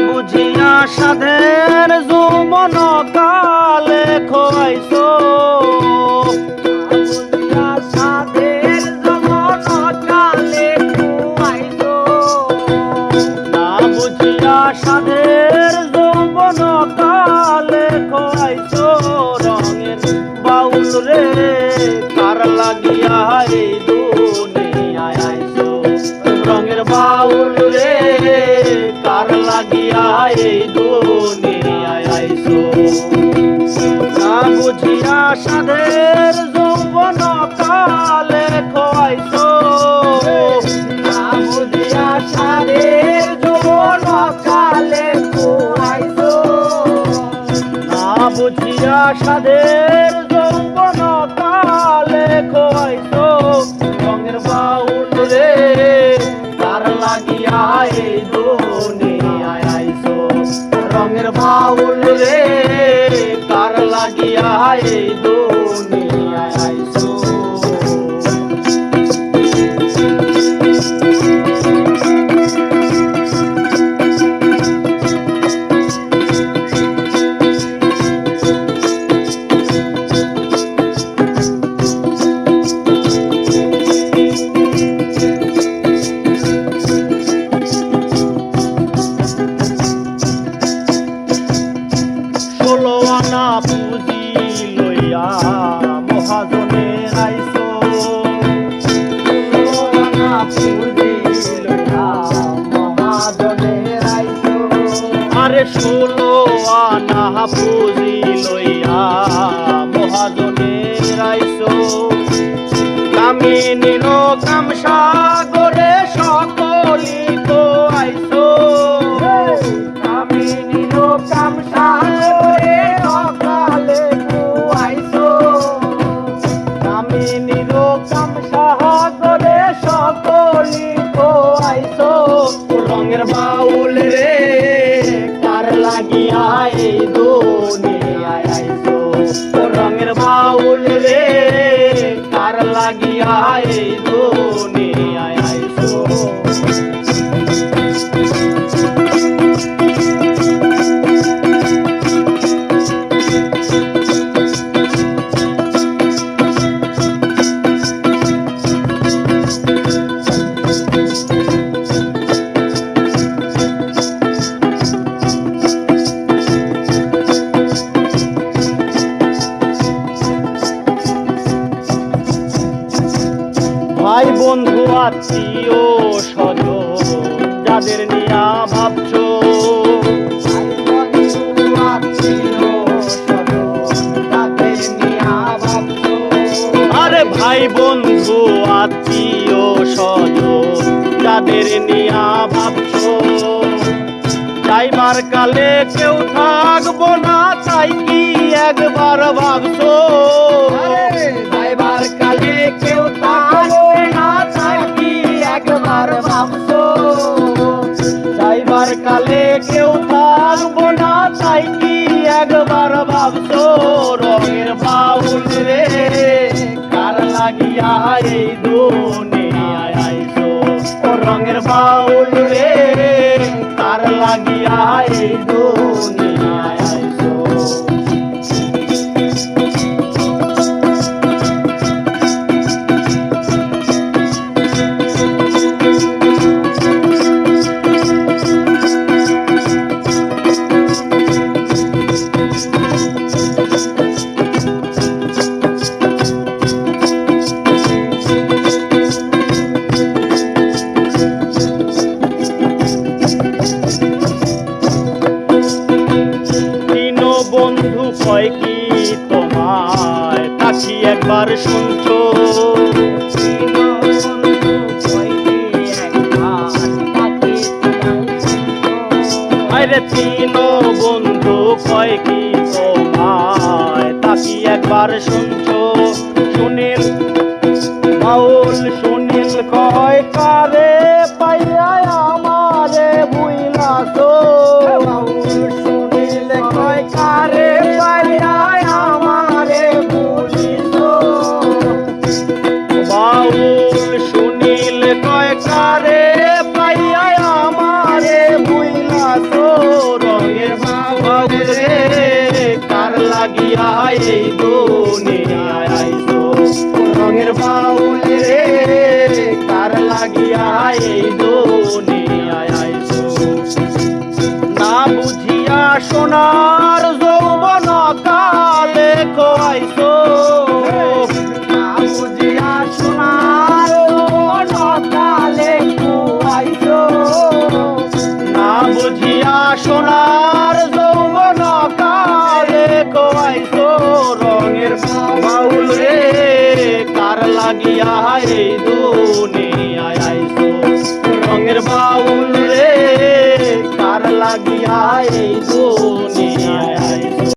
বুঝিয়া সাধের যৌবন কালে খোয়াইছো, বুঝিয়া সাধের যৌবন কালে খোয়াইছো, না বুঝিয়া সাধের যৌবন কালে খোয়াইছো। রঙের বাউল রে কার লাগিয়া এই দুনিয়ায় আইছো, রঙের বাউল রে কার লাগিয়া এই দুনিয়ায় আইছো। না বুঝিয়া সাধের যৌবন কালে খোয়াইছো, না বুঝিয়া সাধের যৌবন কালে খোয়াইছো, না বুঝিয়া সাধের যৌবন কালে খোয়াইছো। রঙের বাউল রে কার লাগিয়া এই দুনিয়ায় আইছো, রঙের বাউল রে কার লাগিয়া এই দুনিয়ায় আইছো। ষোলো আনা পুঁজি লইয়া মহাজনের আইছো, ষোলো আনা পুঁজি লইয়া মহাজনের আইছো। আরে ষোলো আনা পুঁজি লইয়া মহাজনের আইছো। কামিনীর কাম সাগরে সকলি তো আইছো, কামিনীর কাম সাগরে সকালে তো আইছো, কামিনীর কাম সাগরে সকলি তো আইছো। রঙের বাউল রে কার লাগিয়া এই দুনিয়ায় আইছো, রঙের বাউল রে কার লাগিয়া এই দুনিয়ায় আইছো। ভাই বন্ধু আত্মীয় স্বজন যাদের নিয়া ভাবছো, আরে ভাই বন্ধু আত্মীয় স্বজন যাদের নিয়া ভাবছো। যাইবার কালে কেউ থাকবো না তাই কি একবার ভাবছো, যাইবার কালে কেউ থাকবো না তাই কি একবার ভাবছো, যাইবার কালে কেউ থাকবো না তাই কি একবার ভাবছো। রঙের বাউল রে কার লাগিয়া এই দুনিয়ায় আইছো, রঙের বাউল রে কার লাগিয়া এই দুনিয়ায় আইছো। বন্ধু কয় কি তোমায় তাকি একবার শুনছো, আরে তিন বন্ধু কয় কি তোমায় তাকি একবার শুনছো। সুনীল বাউল সুনীল কয় কারে পাইয়া আমারে বুইলাছো, সুনীল কয় কারে পাইয়া আমারে বুঝিছো, বাউল সুনীল কয় কারে পাইয়া আমারে বুইলাছো। এই দুনিয়ায় আইছো রঙের বাউল রে কার লাগিয়া এই দুনিয়ায় আইছো না বুঝিয়া সোনার যৌবন কালে খোয়াইছো না বুঝিয়া সোনার যৌবন কালে খোয়াইছো না বুঝিয়া সোনার যৌবন কালে খোয়াইছো রঙের বাউল রে কার লাগিয়া এই